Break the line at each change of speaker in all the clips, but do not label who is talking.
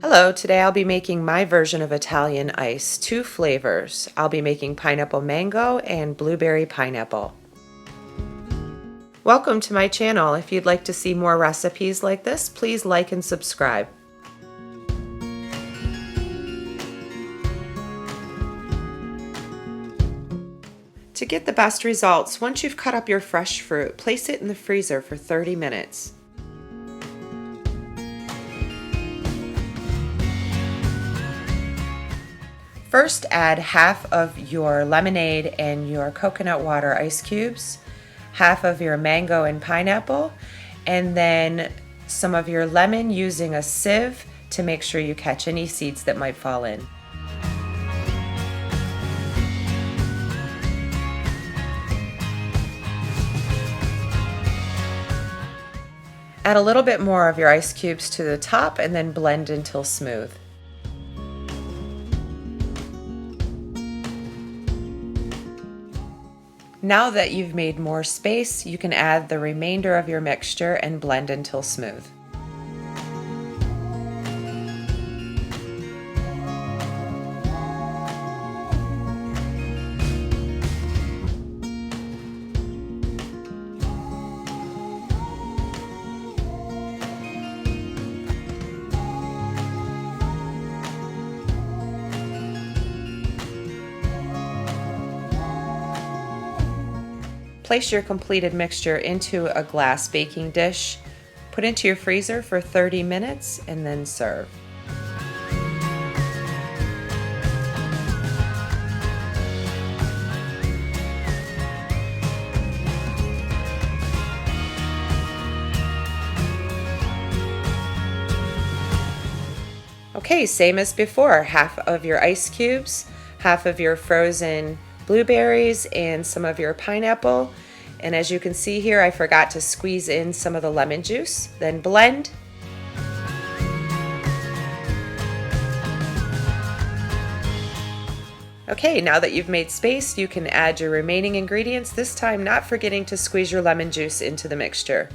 Hello, today I'll be making my version of Italian ice, two flavors. I'll be making pineapple mango and blueberry pineapple. Welcome to my channel. If you'd like to see more recipes like this, please like and subscribe. To get the best results, once you've cut up your fresh fruit, place it in the freezer for 30 minutes. First, add half of your lemonade and your coconut water ice cubes, half of your mango and pineapple, and then some of your lemon using a sieve to make sure you catch any seeds that might fall in. Add a little bit more of your ice cubes to the top and then blend until smooth. Now that you've made more space, you can add the remainder of your mixture and blend until smooth. Place your completed mixture into a glass baking dish, put into your freezer for 30 minutes, and then serve. Okay, same as before, half of your ice cubes, half of your frozen blueberries, and some of your pineapple. And as you can see here, I forgot to squeeze in some of the lemon juice. Then blend. Okay, now that you've made space, you can add your remaining ingredients, this time not forgetting to squeeze your lemon juice into the mixture.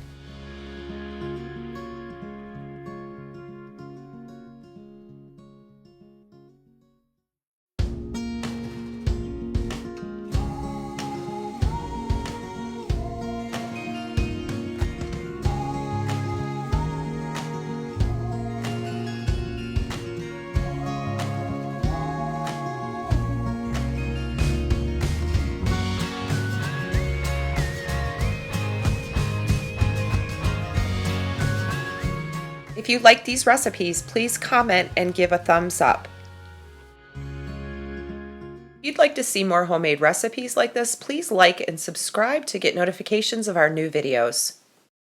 If you like these recipes, please comment and give a thumbs up. If you'd like to see more homemade recipes like this, please like and subscribe to get notifications of our new videos.